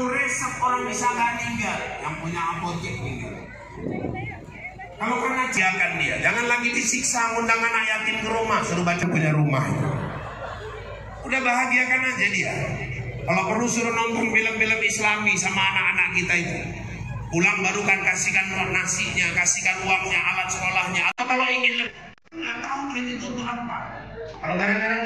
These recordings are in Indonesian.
Kalau resep orang bisa nggak meninggal, yang punya apotek meninggal. Kalau karena jagan dia, jangan lagi disiksa, undang anak yatim ke rumah, suruh baca punya rumah. Udah bahagiakan aja dia. Kalau perlu suruh nonton film-film Islami sama anak-anak kita itu. Pulang baru kan kasihkan nasinya, kasihkan uangnya, alat sekolahnya. Atau kalau ingin lebih, nggak tahu itu untuk apa. Kalau kadang-kadang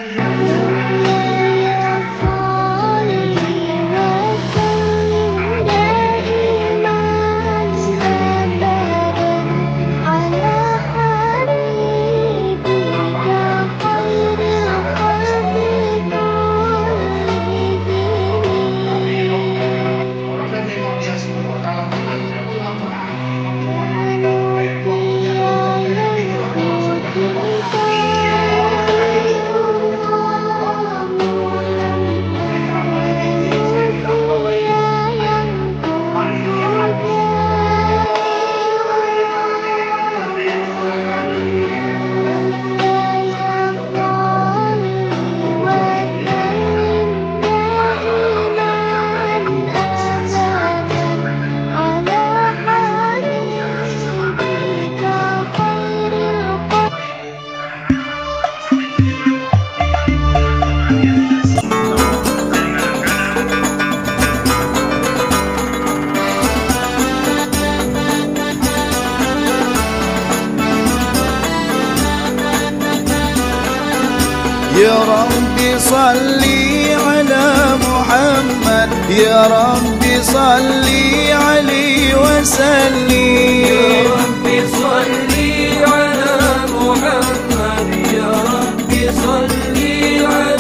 يا رب صل على محمد يا رب صل عليه وسلم يا رب صل على محمد يا رب صل عليه